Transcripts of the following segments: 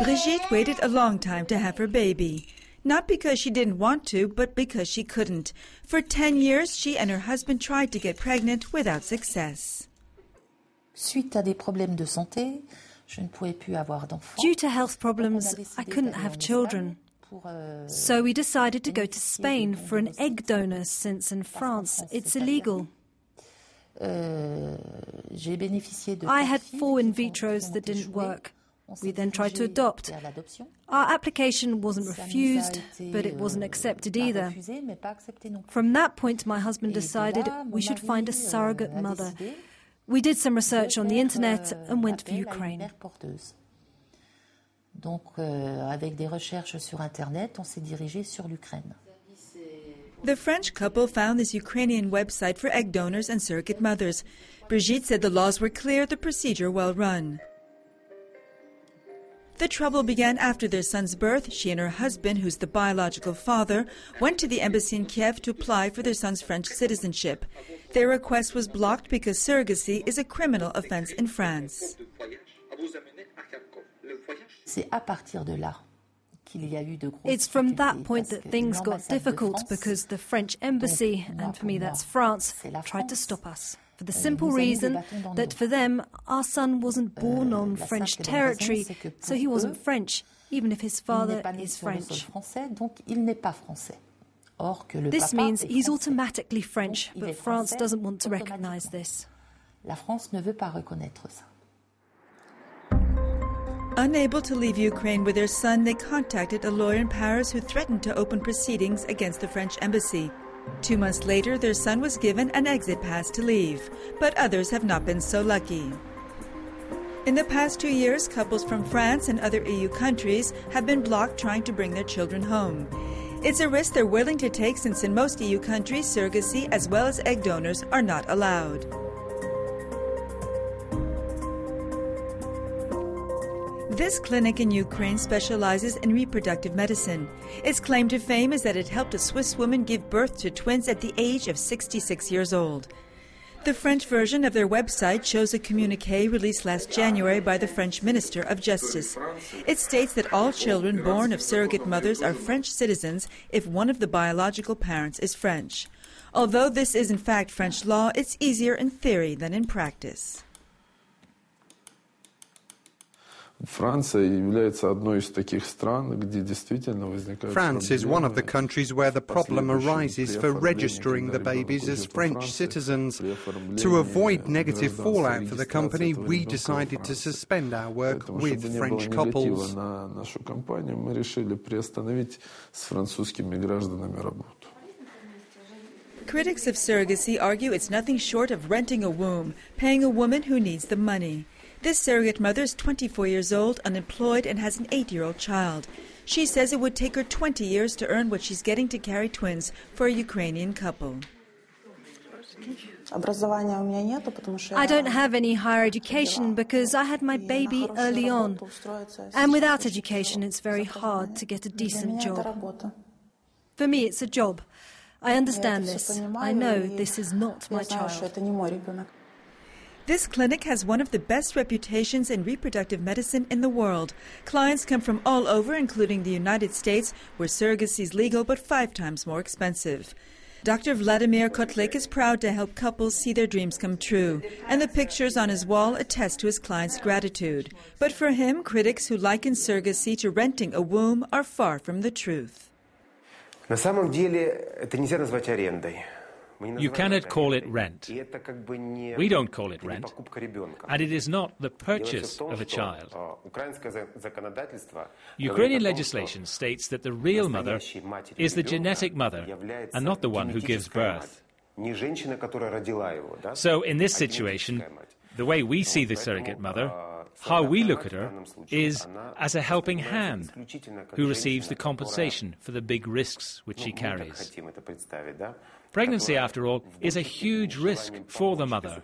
Brigitte waited a long time to have her baby. Not because she didn't want to, but because she couldn't. For 10 years, she and her husband tried to get pregnant without success. Suite à des problèmes de santé, je ne pouvais plus avoir d'enfants. Due to health problems, I couldn't have children. So we decided to go to Spain for an egg donor, since in France it's illegal. I had 4 in vitros that didn't work. We then tried to adopt. Our application wasn't refused, but it wasn't accepted either. From that point, my husband decided we should find a surrogate mother. We did some research on the internet and went for Ukraine. Donc, avec des recherches sur Internet, on s'est dirigé sur l'Ukraine. The French couple found this Ukrainian website for egg donors and surrogate mothers. Brigitte said the laws were clear, the procedure well run. The trouble began after their son's birth. She and her husband, who's the biological father, went to the embassy in Kiev to apply for their son's French citizenship. Their request was blocked because surrogacy is a criminal offense in France. It's from that point that things got difficult because the French embassy, and for me that's France, tried to stop us. For the simple reason that for them, our son wasn't born on French territory, so he wasn't French, even if his father is French. This means he's automatically French, but France doesn't want to recognize this. Unable to leave Ukraine with their son, they contacted a lawyer in Paris who threatened to open proceedings against the French embassy. 2 months later, their son was given an exit pass to leave, but others have not been so lucky. In the past 2 years, couples from France and other EU countries have been blocked trying to bring their children home. It's a risk they're willing to take since in most EU countries, surrogacy as well as egg donors are not allowed. This clinic in Ukraine specializes in reproductive medicine. Its claim to fame is that it helped a Swiss woman give birth to twins at the age of 66 years old. The French version of their website shows a communiqué released last January by the French Minister of Justice. It states that all children born of surrogate mothers are French citizens if one of the biological parents is French. Although this is in fact French law, it's easier in theory than in practice. France is one of the countries where the problem arises for registering the babies as French citizens. To avoid negative fallout for the company, we decided to suspend our work with French couples. Critics of surrogacy argue it's nothing short of renting a womb, paying a woman who needs the money. This surrogate mother is 24 years old, unemployed, and has an 8-year-old child. She says it would take her 20 years to earn what she's getting to carry twins for a Ukrainian couple. I don't have any higher education because I had my baby early on. And without education, it's very hard to get a decent job. For me, it's a job. I understand this. I know this is not my child. This clinic has one of the best reputations in reproductive medicine in the world. Clients come from all over, including the United States, where surrogacy is legal but 5 times more expensive. Dr. Vladimir Kotlik is proud to help couples see their dreams come true, and the pictures on his wall attest to his clients' gratitude. But for him, critics who liken surrogacy to renting a womb are far from the truth. You cannot call it rent. We don't call it rent. And it is not the purchase of a child. Ukrainian legislation states that the real mother is the genetic mother and not the one who gives birth. So in this situation, the way we see the surrogate mother, how we look at her, is as a helping hand who receives the compensation for the big risks which she carries. Pregnancy, after all, is a huge risk for the mother.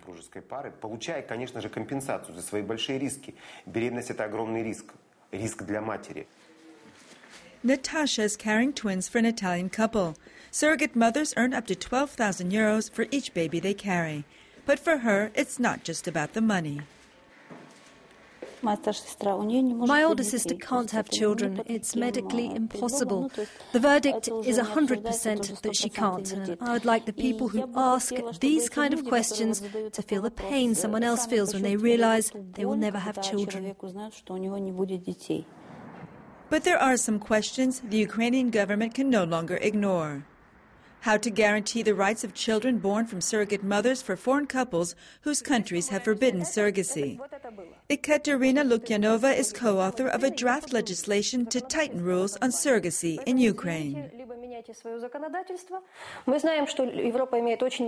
Natasha is carrying twins for an Italian couple. Surrogate mothers earn up to 12,000 euros for each baby they carry. But for her, it's not just about the money. My older sister can't have children. It's medically impossible. The verdict is 100% that she can't. And I would like the people who ask these kind of questions to feel the pain someone else feels when they realize they will never have children. But there are some questions the Ukrainian government can no longer ignore. How to guarantee the rights of children born from surrogate mothers for foreign couples whose countries have forbidden surrogacy. Ekaterina Lukyanova is co-author of a draft legislation to tighten rules on surrogacy in Ukraine.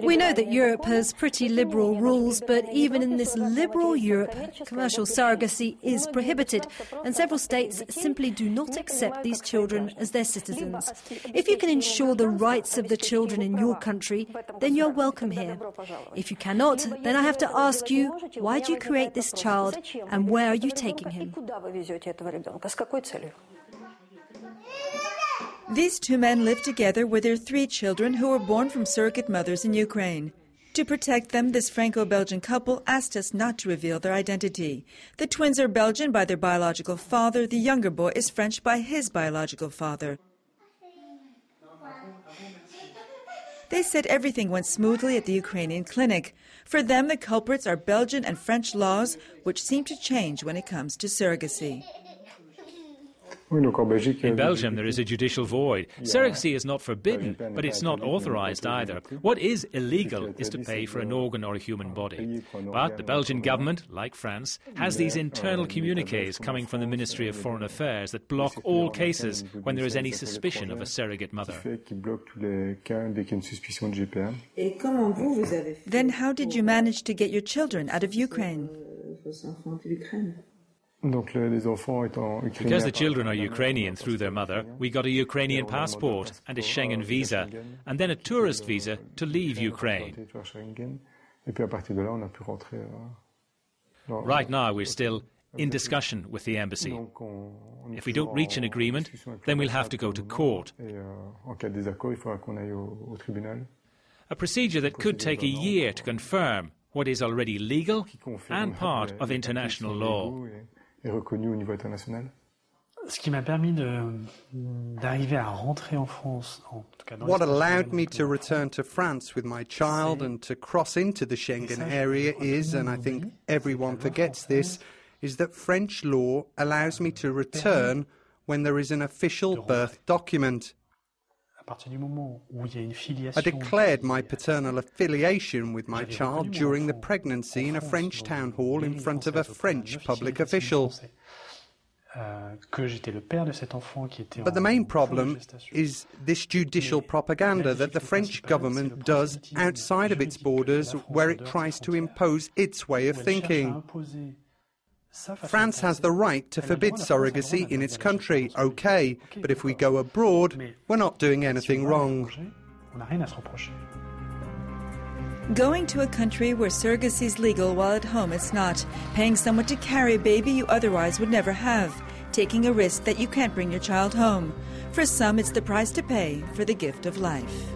We know that Europe has pretty liberal rules, but even in this liberal Europe, commercial surrogacy is prohibited, and several states simply do not accept these children as their citizens. If you can ensure the rights of the children in your country, then you're welcome here. If you cannot, then I have to ask you, why do you create this child, and where are you taking him? These two men live together with their 3 children who were born from surrogate mothers in Ukraine. To protect them, this Franco-Belgian couple asked us not to reveal their identity. The twins are Belgian by their biological father. The younger boy is French by his biological father. They said everything went smoothly at the Ukrainian clinic. For them, the culprits are Belgian and French laws, which seem to change when it comes to surrogacy. In Belgium, there is a judicial void. Surrogacy is not forbidden, but it's not authorised either. What is illegal is to pay for an organ or a human body. But the Belgian government, like France, has these internal communiques coming from the Ministry of Foreign Affairs that block all cases when there is any suspicion of a surrogate mother. Then how did you manage to get your children out of Ukraine? Because the children are Ukrainian through their mother, we got a Ukrainian passport and a Schengen visa, and then a tourist visa to leave Ukraine. Right now, we're still in discussion with the embassy. If we don't reach an agreement, then we'll have to go to court. A procedure that could take a year to confirm what is already legal and part of international law. What allowed me to return to France with my child and to cross into the Schengen area is, and I think everyone forgets this, is that French law allows me to return when there is an official birth document. I declared my paternal affiliation with my child during the pregnancy in a French town hall in front of a French public official. But the main problem is this judicial propaganda that the French government does outside of its borders, where it tries to impose its way of thinking. France has the right to forbid surrogacy in its country, okay, but if we go abroad, we're not doing anything wrong. Going to a country where surrogacy is legal while at home it's not, paying someone to carry a baby you otherwise would never have, taking a risk that you can't bring your child home. For some, it's the price to pay for the gift of life.